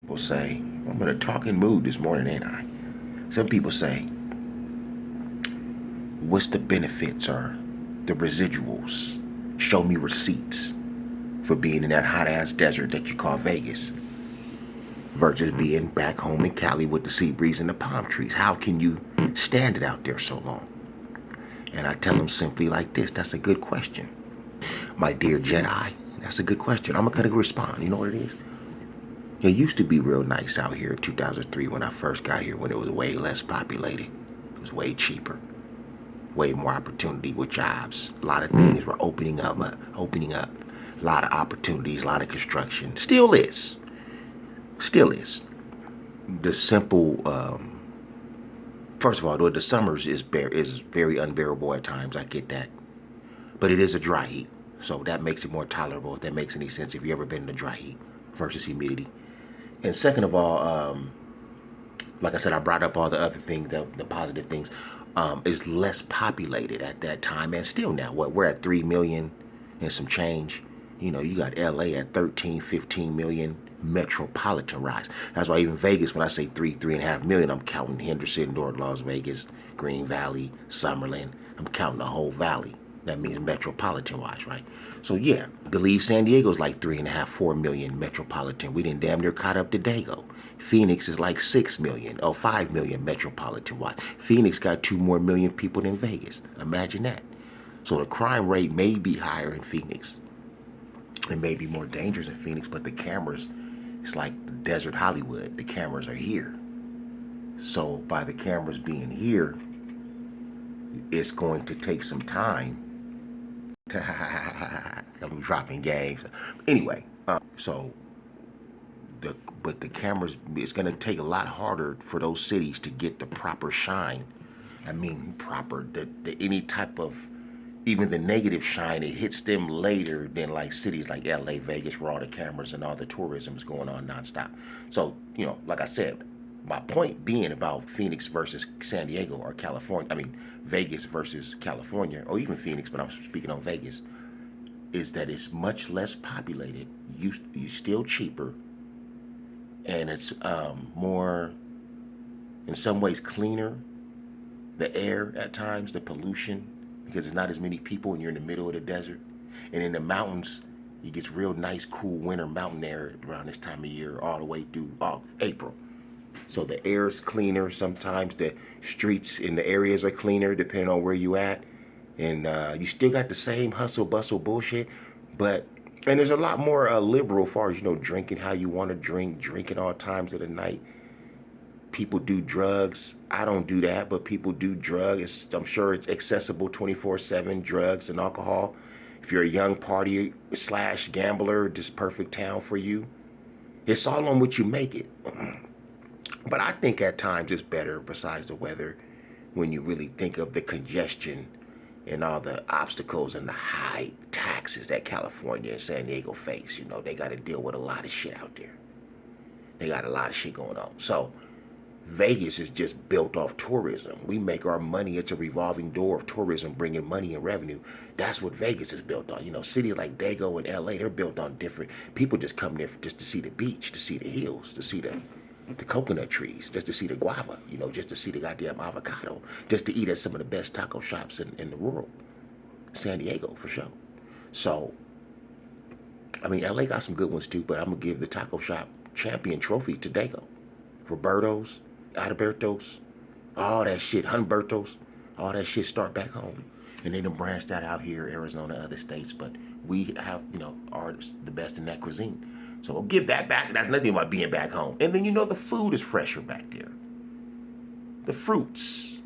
People say, I'm in a talking mood this morning, ain't I? Some people say, what's the benefits or the residuals? Show me receipts for being in that hot ass desert that you call Vegas versus being back home in Cali with the sea breeze and the palm trees. How can you stand it out there so long? And I tell them simply like this, that's a good question. My dear Jedi, that's a good question. I'm gonna respond. You know what it is? It used to be real nice out here in 2003 when I first got here, when it was way less populated. It was way cheaper, way more opportunity with jobs. A lot of things were opening up. A lot of opportunities, a lot of construction. Still is. Still is. The simple, first of all, the summers is very unbearable at times. I get that. But it is a dry heat. So that makes it more tolerable, if that makes any sense, if you've ever been in a dry heat versus humidity. And second of all, like I said, I brought up all the other things, the positive things, is less populated at that time, and still now. What, we're at 3 million and some change. You know, you got LA at 13, 15 million metropolitan rise. That's why even Vegas, when I say 3.5 million, I'm counting Henderson, North Las Vegas, Green Valley, Summerlin. I'm counting the whole valley. That means metropolitan wise, right? So yeah, I believe San Diego's like 3.5, 4 million metropolitan. We didn't damn near caught up to Dago. Phoenix is like 6 million or 5 million metropolitan wise. Phoenix got 2 more million people than Vegas. Imagine that. So the crime rate may be higher in Phoenix. It may be more dangerous in Phoenix, but the cameras, it's like desert Hollywood. The cameras are here. So by the cameras being here, it's going to take some time. I'm dropping games. Anyway, so the but the cameras, it's going to take a lot harder for those cities to get the proper shine. I mean, proper, the any type of, even the negative shine, it hits them later than like cities like LA, Vegas, where all the cameras and all the tourism is going on nonstop. So, you know, like I said, my point being about Phoenix versus San Diego or California, I mean, Vegas versus California, or even Phoenix, but I'm speaking on Vegas, is that it's much less populated. You still cheaper, and it's more, in some ways, cleaner. The air at times, the pollution, because there's not as many people and you're in the middle of the desert. And in the mountains, it gets real nice, cool winter mountain air around this time of year, all the way through April. So the air's cleaner. Sometimes the streets in the areas are cleaner, depending on where you at. And you still got the same hustle bustle bullshit, but and there's a lot more liberal as far as, you know, drinking how you want to drink at all times of the night. People do drugs. I don't do that, but people do drugs. I'm sure it's accessible 24/7, drugs and alcohol. If you're a young party slash gambler, this perfect town for you. It's all on what you make it. But I think at times it's better, besides the weather, when you really think of the congestion and all the obstacles and the high taxes that California and San Diego face. You know, they got to deal with a lot of shit out there. They got a lot of shit going on. So Vegas is just built off tourism. We make our money. It's a revolving door of tourism bringing money and revenue. That's what Vegas is built on. You know, cities like Dago and LA, they're built on different. People just come there just to see the beach, to see the hills, to see the coconut trees, just to see the guava, you know, just to see the goddamn avocado, just to eat at some of the best taco shops in the world. San Diego, for sure. So, I mean, LA got some good ones too, but I'm going to give the taco shop champion trophy to Dago. Roberto's, Adalberto's, all that shit, Humberto's, all that shit start back home. And they done branched that out here, Arizona, other states, but we have, you know, are the best in that cuisine. So we'll give that back. That's nothing about being back home. And then, you know, the food is fresher back there. The fruits,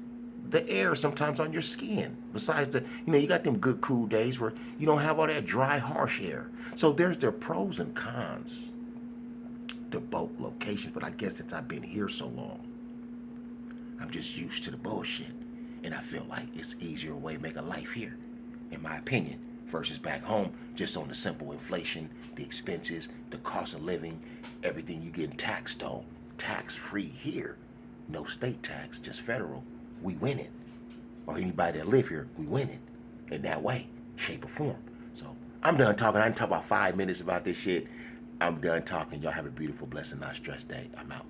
the air sometimes on your skin. Besides the, you know, you got them good cool days where you don't have all that dry, harsh air. So there's their pros and cons to both locations. But I guess since I've been here so long, I'm just used to the bullshit. And I feel like it's easier way to make a life here, in my opinion, versus back home, just on the simple inflation, the expenses, the cost of living, everything you getting taxed on, tax free here. No state tax, just federal. We win it. Or anybody that live here, we win it. In that way, shape or form. So I'm done talking. I can talk about 5 minutes about this shit. I'm done talking. Y'all have a beautiful, blessed, not stressed day. I'm out.